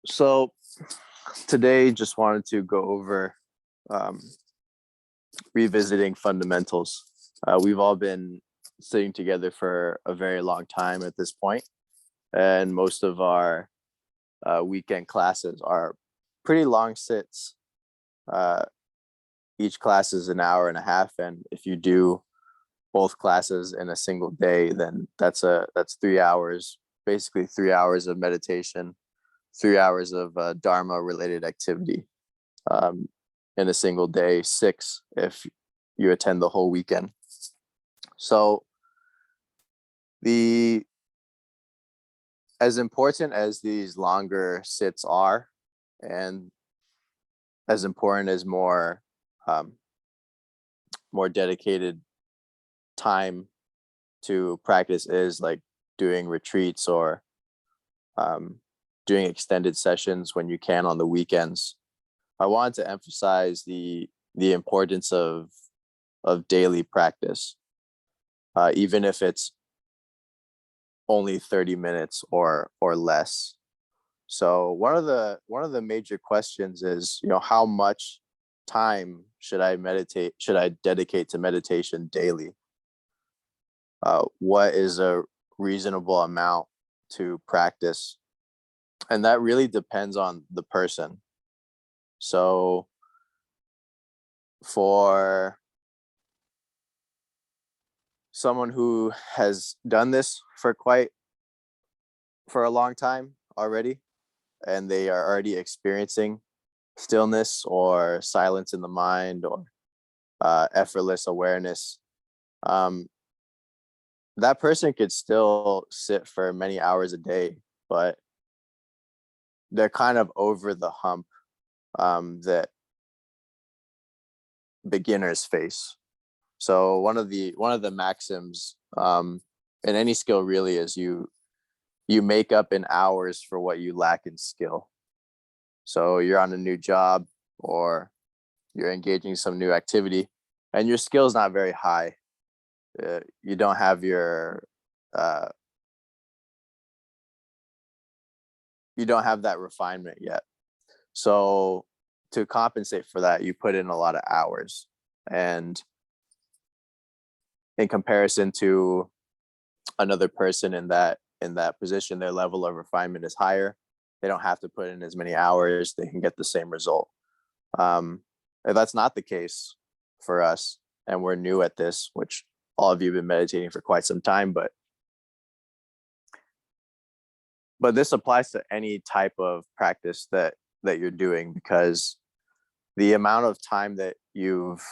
So today just wanted to go over um, revisiting fundamentals. We've all been sitting together for a very long time at this point, and most of our weekend classes are pretty long sits. Uh, each class is an hour and a half, and if you do both classes in a single day, then that's 3 hours, basically 3 hours of meditation, 3 hours of Dharma related activity um, in a single day, six if you attend the whole weekend. So the as important as these longer sits are, and as important as um, more dedicated time to practice is, like doing retreats or um, doing extended sessions when you can on the weekends. I wanted to emphasize the importance of daily practice, even if it's only 30 minutes or less. So one of the major questions is, how much time should I dedicate to meditation daily? What is a reasonable amount to practice? And that really depends on the person. So for someone who has done this for a long time already, and they are already experiencing stillness or silence in the mind, or effortless awareness, um, that person could still sit for many hours a day, but they're kind of over the hump that beginners face. So one of the maxims in any skill really is you make up in hours for what you lack in skill. So you're on a new job, or you're engaging some new activity, and your skill is not very high. You don't have uh, you don't have that refinement yet. So to compensate for that, you put in a lot of hours, and in comparison to another person in that position, their level of refinement is higher. They don't have to put in as many hours. They can get the same result. If that's not the case for us, and we're new at this, which all of you have been meditating for quite some time, but this applies to any type of practice that you're doing, because the amount of time that you've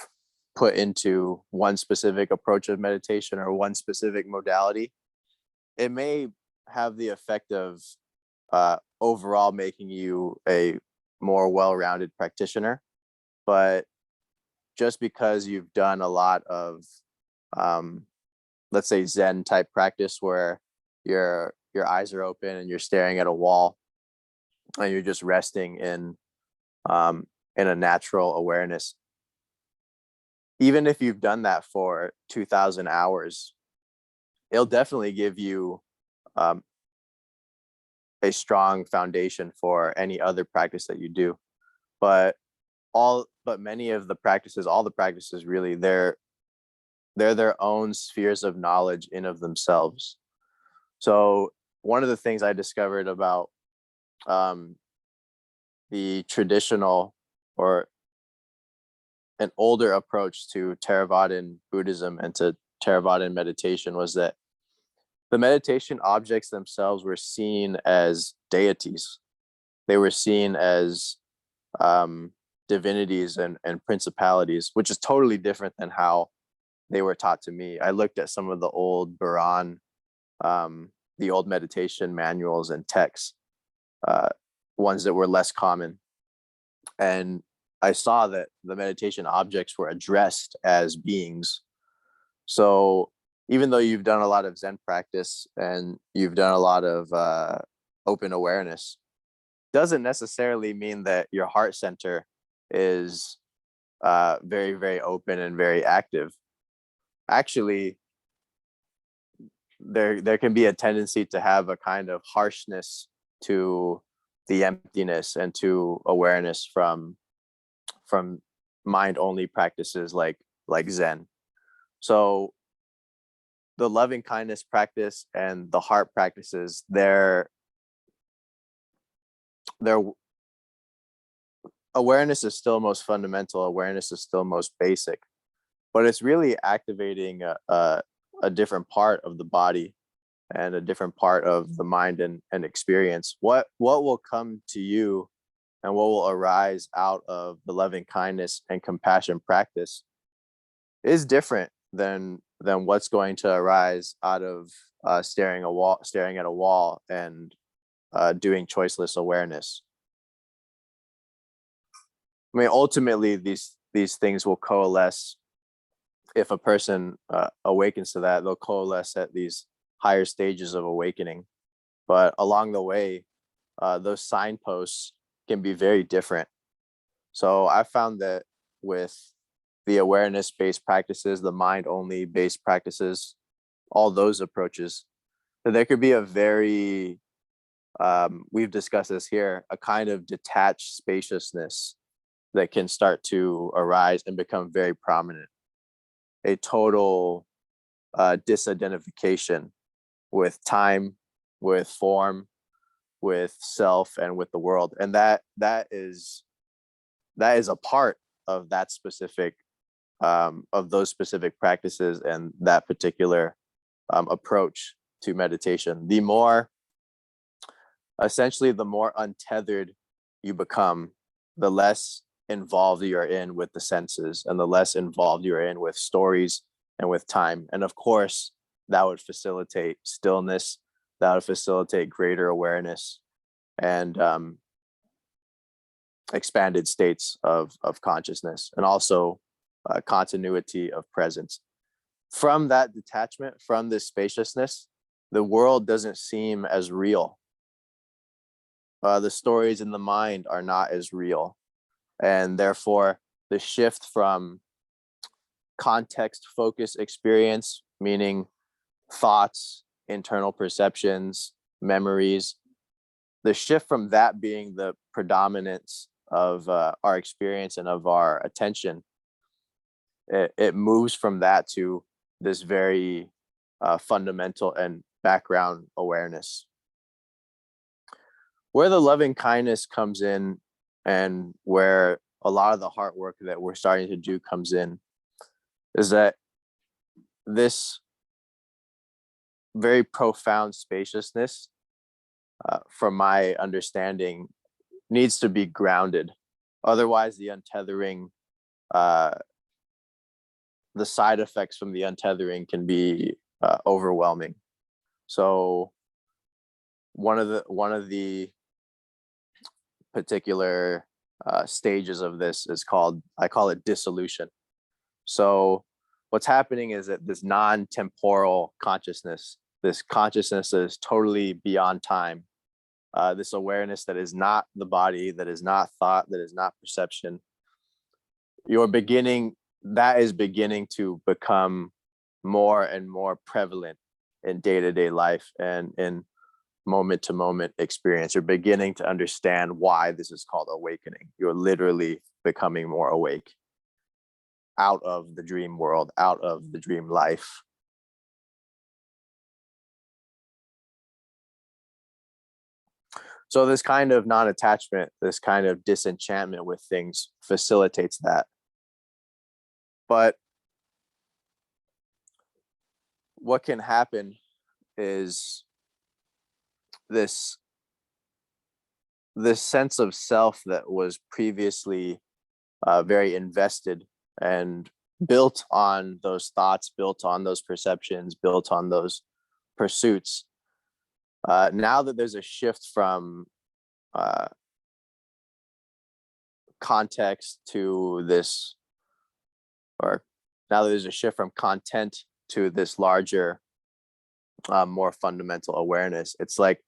put into one specific approach of meditation or one specific modality, it may have the effect of overall making you a more well-rounded practitioner. But just because you've done a lot of, um, let's say, Zen type practice, where your eyes are open and you're staring at a wall, and you're just resting um, in a natural awareness, even if you've done that for 2,000 hours, it'll definitely give you um, a strong foundation for any other practice that you do. But many of the practices, all the practices really, they're their own spheres of knowledge in of themselves. So one of the things I discovered about um, the traditional, or an older approach to Theravadan Buddhism and to Theravadan meditation, was that the meditation objects themselves were seen as deities. They were seen as divinities and principalities, which is totally different than how they were taught to me. I looked at some of the old Buran, the old meditation manuals and texts, uh, ones that were less common, and I saw that the meditation objects were addressed as beings. So even though you've done a lot of Zen practice and you've done a lot of open awareness, doesn't necessarily mean that your heart center is very, very open and very active. Actually, there can be a tendency to have a kind of harshness to the emptiness and to awareness from mind only practices like Zen. So the loving kindness practice and the heart practices, their awareness is still most fundamental, awareness is still most basic, but it's really activating a different part of the body and a different part of the mind and experience. What will come to you and what will arise out of the loving kindness and compassion practice is different than what's going to arise out of staring at a wall and doing choiceless awareness. I mean, ultimately, these things will coalesce. If a person awakens to that, they'll coalesce at these higher stages of awakening. But along the way, those signposts can be very different. So I found that with the awareness-based practices, the mind-only based practices, all those approaches, that there could be a very, we've discussed this here, a kind of detached spaciousness that can start to arise and become very prominent. A total disidentification with time, with form, with self, and with the world. And that is a part of that specific of those specific practices and that particular approach to meditation. The more untethered you become, the less involved you're in with the senses and the less involved you're in with stories and with time. And of course, that would facilitate stillness, that would facilitate greater awareness and expanded states of consciousness, and also continuity of presence. From that detachment, from this spaciousness, the world doesn't seem as real. The stories in the mind are not as real. And therefore, the shift from context focused experience, meaning thoughts, internal perceptions, memories, the shift from that being the predominance of our experience and of our attention, it moves from that to this very fundamental and background awareness. Where the loving kindness comes in and where a lot of the heart work that we're starting to do comes in is that this very profound spaciousness, from my understanding, needs to be grounded. Otherwise, the untethering, the side effects from the untethering can be overwhelming. So one of the particular stages of this is I call it dissolution. So what's happening is that this non-temporal consciousness, this consciousness that is totally beyond time, this awareness that is not the body, that is not thought, that is not perception, that is beginning to become more and more prevalent in day-to-day life and in moment-to-moment experience. You're beginning to understand why this is called awakening. You're literally becoming more awake, out of the dream world, out of the dream life. So this kind of non-attachment, this kind of disenchantment with things facilitates that. But what can happen is this sense of self that was previously very invested and built on those thoughts, built on those perceptions, built on those pursuits. Now that there's a shift from context to this, or now that there's a shift from content to this larger, more fundamental awareness, it's like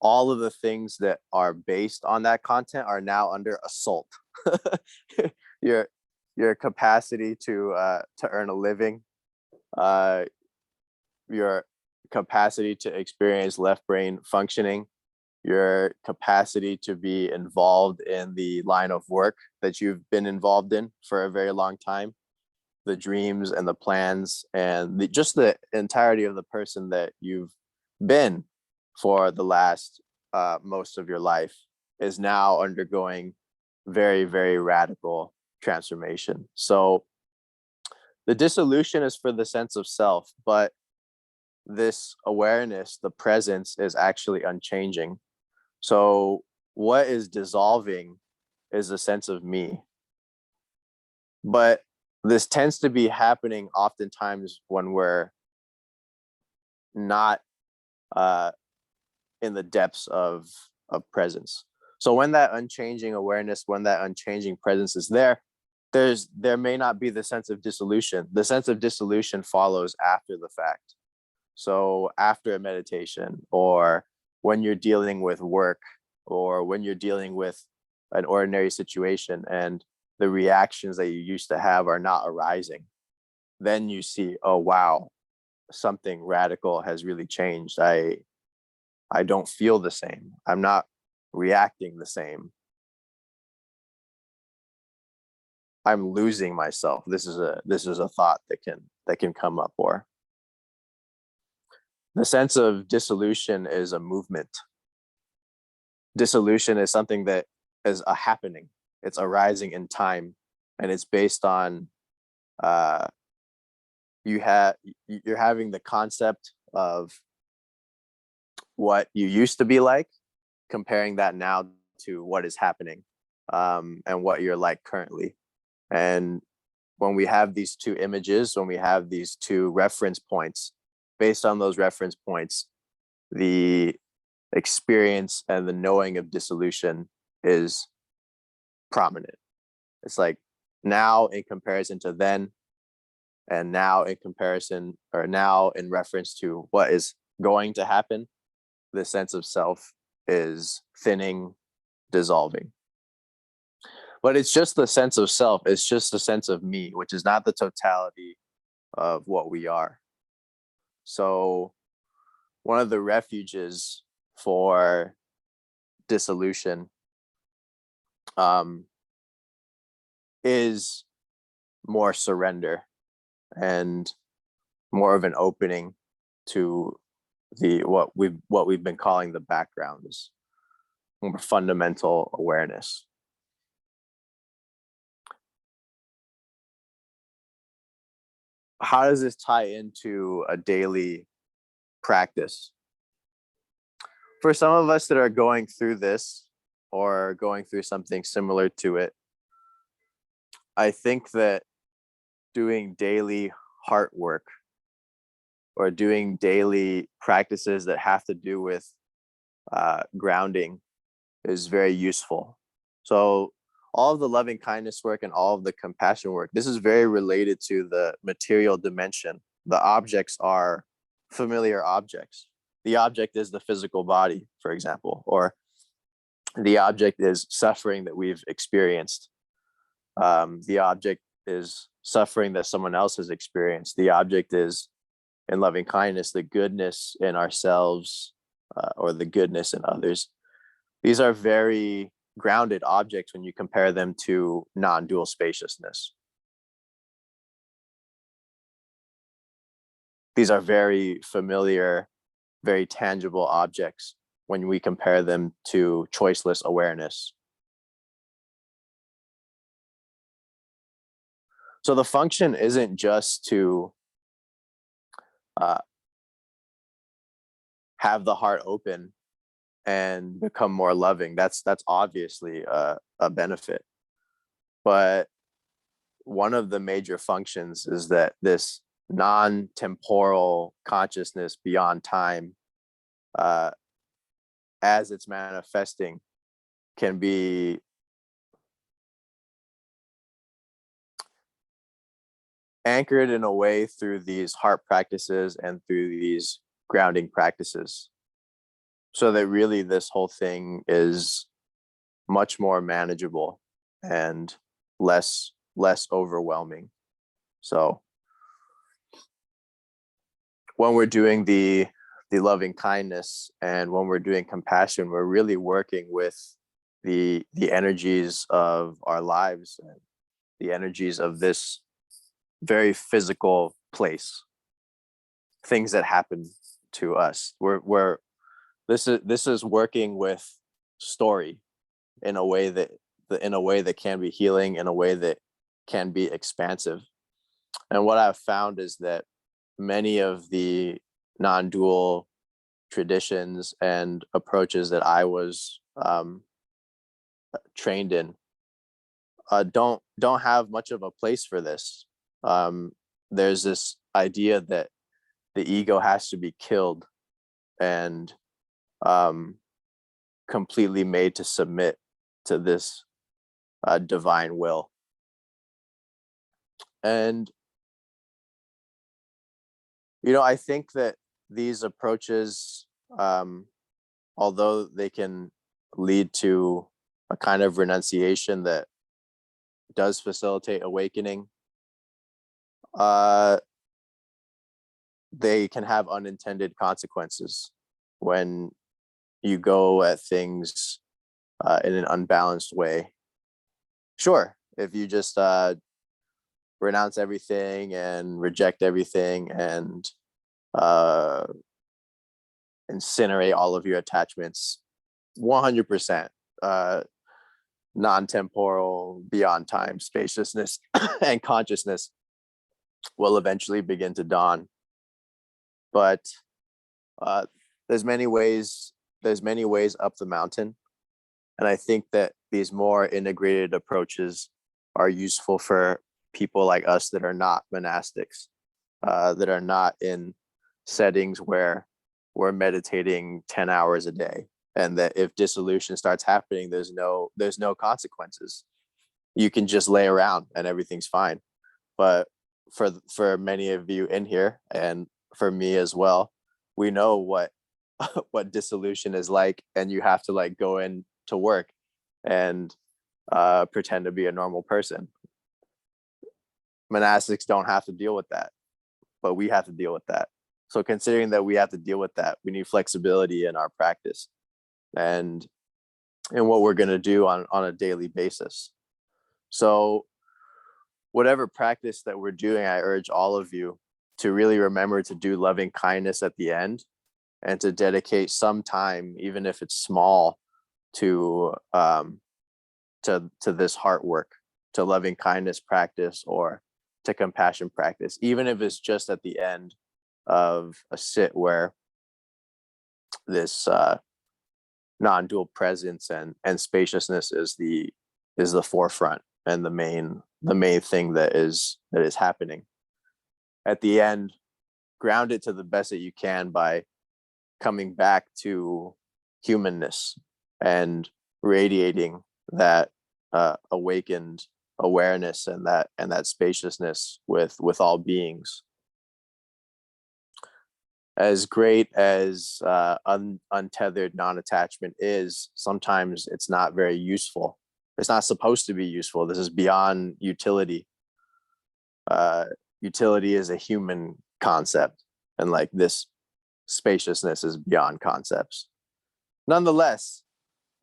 all of the things that are based on that content are now under assault. Your capacity to earn a living, your capacity to experience left brain functioning, your capacity to be involved in the line of work that you've been involved in for a very long time, the dreams and the plans and just the entirety of the person that you've been for the last most of your life is now undergoing very, very radical transformation. So the dissolution is for the sense of self, but this awareness, the presence, is actually unchanging. So what is dissolving is a sense of me. But this tends to be happening oftentimes when we're not in the depths of presence. So when that unchanging awareness, when that unchanging presence is there, there may not be the sense of dissolution. The sense of dissolution follows after the fact. So after a meditation, or when you're dealing with work, or when you're dealing with an ordinary situation and the reactions that you used to have are not arising, then you see, oh wow, something radical has really changed. I don't feel the same. I'm not reacting the same. I'm losing myself. This is a thought that can come up. Or the sense of dissolution is a movement. Dissolution is something that is a happening. It's arising in time, and it's based on you're having the concept of what you used to be like, comparing that now to what is happening, and what you're like currently. And when we have these two images, when we have these two reference points, based on those reference points, the experience and the knowing of dissolution is prominent. It's like now in comparison to then, and now in comparison, or now in reference to what is going to happen, the sense of self is thinning, dissolving. But it's just the sense of self. It's just the sense of me, which is not the totality of what we are. So one of the refuges for dissolution is more surrender and more of an opening to what we've been calling the background, is more fundamental awareness. How does this tie into a daily practice? For some of us that are going through this or going through something similar to it, I think that doing daily heart work or doing daily practices that have to do with grounding is very useful. So all of the loving kindness work and all of the compassion work, this is very related to the material dimension. The objects are familiar objects. The object is the physical body, for example, or the object is suffering that we've experienced. The object is suffering that someone else has experienced. The object is, in loving kindness, the goodness in ourselves, or the goodness in others. These are very grounded objects when you compare them to non-dual spaciousness. These are very familiar, very tangible objects when we compare them to choiceless awareness. So the function isn't just to have the heart open and become more loving. That's obviously a benefit. But one of the major functions is that this non-temporal consciousness beyond time, as it's manifesting, can be anchored in a way through these heart practices and through these grounding practices, so that really this whole thing is much more manageable and less overwhelming. So when we're doing the the loving kindness, and when we're doing compassion, we're really working with the energies of our lives and the energies of this very physical place, things that happen to us. We're this is working with story in a way that can be healing, in a way that can be expansive. And what I've found is that many of the non-dual traditions and approaches that I was trained in don't have much of a place for this. There's this idea that the ego has to be killed and completely made to submit to this divine will. And I think that these approaches, although they can lead to a kind of renunciation that does facilitate awakening, they can have unintended consequences when you go at things in an unbalanced way. Sure, if you just renounce everything and reject everything and incinerate all of your attachments, 100% non-temporal, beyond time, spaciousness and consciousness will eventually begin to dawn. But there's many ways up the mountain, and I think that these more integrated approaches are useful for people like us that are not monastics, that are not in settings where we're meditating 10 hours a day, and that if dissolution starts happening, there's no consequences. You can just lay around and everything's fine. But for many of you in here, and for me as well, we know what dissolution is like, and you have to like go in to work and pretend to be a normal person. Monastics don't have to deal with that, but we have to deal with that. So considering that we have to deal with that, we need flexibility in our practice and what we're going to do on a daily basis. So whatever practice that we're doing, I urge all of you to really remember to do loving kindness at the end, and to dedicate some time, even if it's small, to this heart work, to loving kindness practice, or to compassion practice, even if it's just at the end of a sit where this non-dual presence and spaciousness is the forefront and the main thing that is happening. At the end, ground it to the best that you can by coming back to humanness and radiating that awakened awareness and that spaciousness with all beings. As great as untethered non-attachment is, sometimes it's not very useful. It's not supposed to be useful. This is beyond utility. Utility is a human concept, and like this spaciousness is beyond concepts. Nonetheless,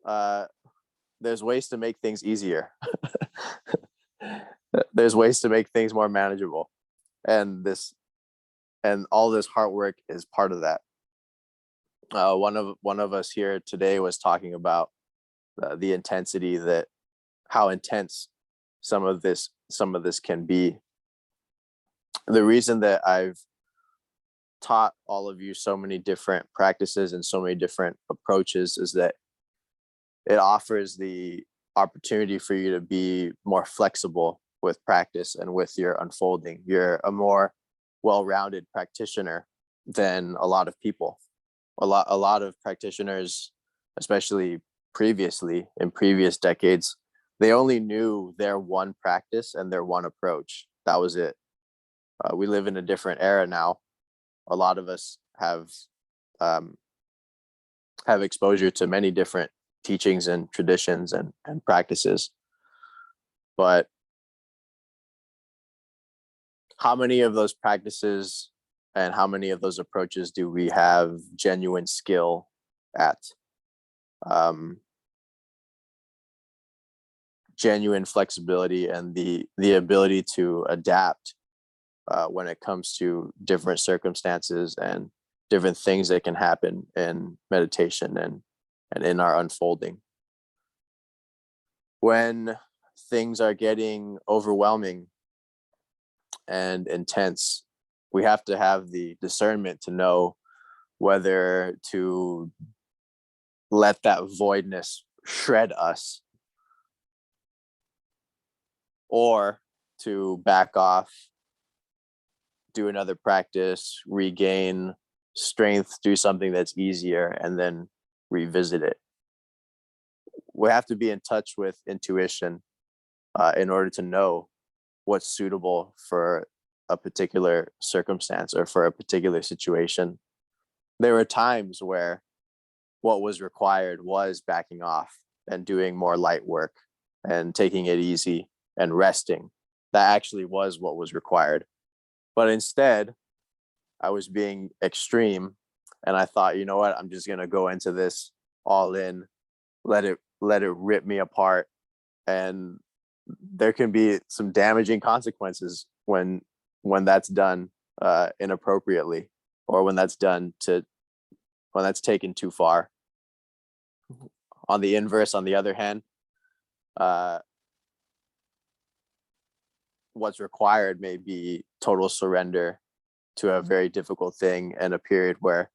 there's ways to make things easier. There's ways to make things more manageable, and all this hard work is part of that. One of us here today was talking about the intensity, that how intense some of this can be. The reason that I've taught all of you so many different practices and so many different approaches is that it offers the opportunity for you to be more flexible with practice and with your unfolding. You're a more well-rounded practitioner than a lot of people. A lot of practitioners, especially previously in previous decades, they only knew their one practice and their one approach. That was it. We live in a different era now. A lot of us have exposure to many different teachings and traditions and practices. But how many of those practices and how many of those approaches do we have genuine skill at? Genuine flexibility and the ability to adapt when it comes to different circumstances and different things that can happen in meditation and in our unfolding. When things are getting overwhelming and intense, we have to have the discernment to know whether to let that voidness shred us or to back off, do another practice, regain strength, do something that's easier, and then revisit it. We have to be in touch with intuition in order to know what's suitable for a particular circumstance or for a particular situation. There were times where what was required was backing off and doing more light work and taking it easy and resting. That actually was what was required. But instead, I was being extreme, and I thought, you know what, I'm just gonna go into this all in, let it rip me apart. And there can be some damaging consequences when that's done inappropriately, or when that's taken too far. On the inverse, on the other hand, what's required may be total surrender to a very difficult thing and a period where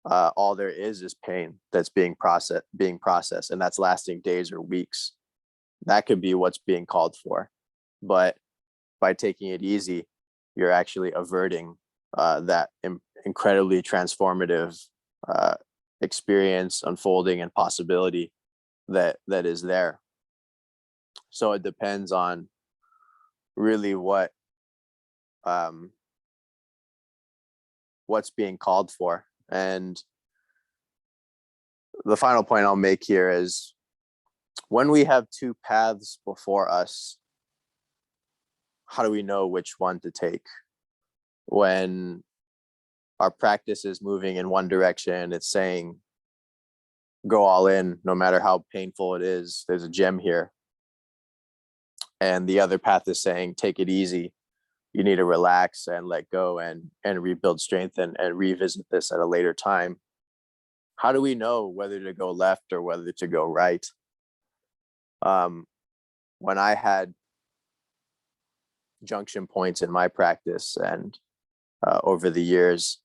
all there is pain that's being processed, and that's lasting days or weeks. That could be what's being called for. But by taking it easy, you're actually averting that incredibly transformative experience, unfolding, and possibility that is there. So it depends on really what's being called for. And the final point I'll make here is, when we have two paths before us, how do we know which one to take? When our practice is moving in one direction, it's saying, go all in, no matter how painful it is, there's a gem here. And the other path is saying, take it easy. You need to relax and let go and rebuild strength and revisit this at a later time. How do we know whether to go left or whether to go right? When I had junction points in my practice, and over the years,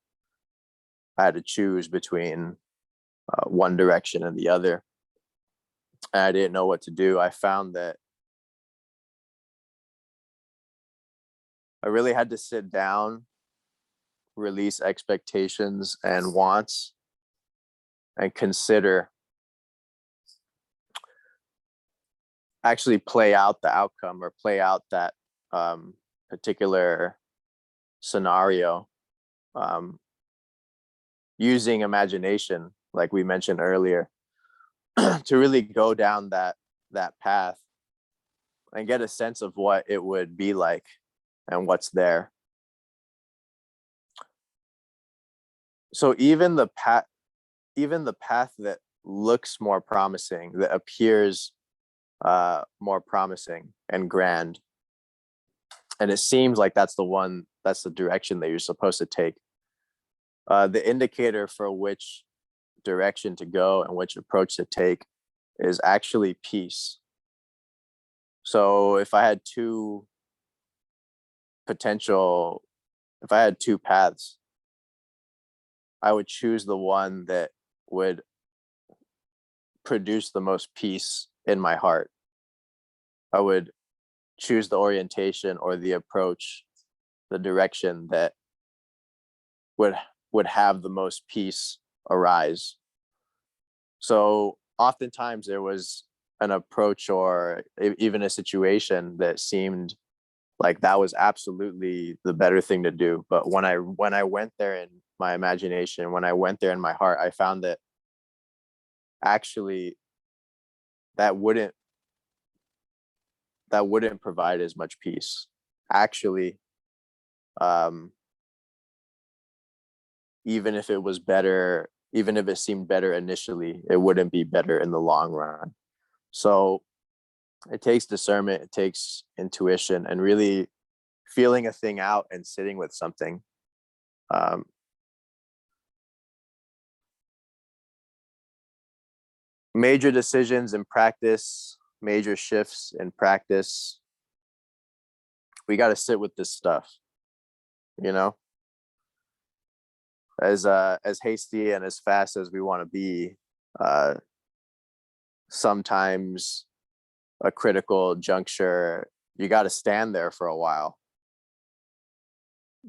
I had to choose between one direction and the other, and I didn't know what to do. I found that I really had to sit down, release expectations and wants, and consider, actually play out the outcome, or play out that particular scenario using imagination, like we mentioned earlier, to really go down that path and get a sense of what it would be like and what's there. So even the path that looks more promising, that appears more promising and grand, and it seems like that's the direction that you're supposed to take, the indicator for which direction to go and which approach to take is actually peace. So if I had two paths, I would choose the one that would produce the most peace in my heart. I would choose the orientation or the approach, the direction that would have the most peace arise. So oftentimes there was an approach or even a situation that seemed like that was absolutely the better thing to do. But when I went there in my imagination, when I went there in my heart, I found that actually that wouldn't provide as much peace. Actually, even if it was better, even if it seemed better initially, it wouldn't be better in the long run. So it takes discernment, it takes intuition, and really feeling a thing out and sitting with something. Major decisions in practice, major shifts in practice, we got to sit with this stuff, you know, as hasty and as fast as we want to be. Sometimes a critical juncture, you got to stand there for a while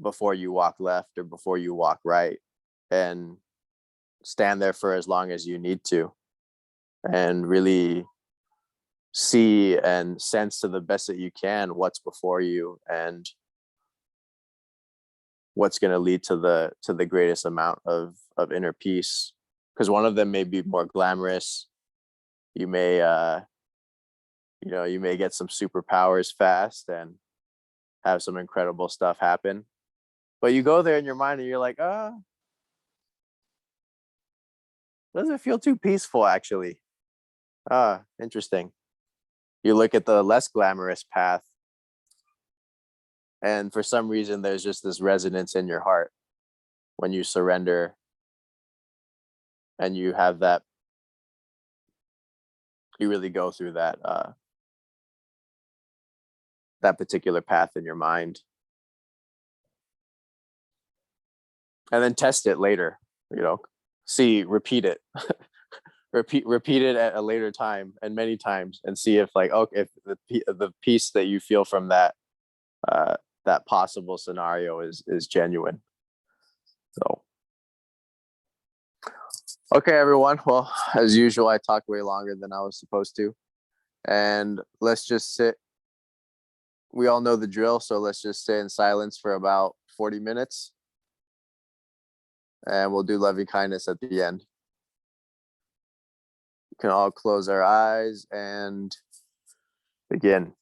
before you walk left or before you walk right, and stand there for as long as you need to, and really see and sense to the best that you can what's before you and what's going to lead to the greatest amount of inner peace. Because one of them may be more glamorous. You may you may get some superpowers fast and have some incredible stuff happen, but you go there in your mind and you're like, doesn't feel too peaceful actually. Interesting. You look at the less glamorous path, and for some reason there's just this resonance in your heart when you surrender and you have that, you really go through that that particular path in your mind, and then test it later, repeat it. repeat it at a later time and many times, and see if if the peace that you feel from that that possible scenario is genuine. So okay, everyone, well, as usual, I talked way longer than I was supposed to, and let's just sit. We all know the drill, so let's just stay in silence for about 40 minutes, and we'll do loving kindness at the end. We can all close our eyes and begin.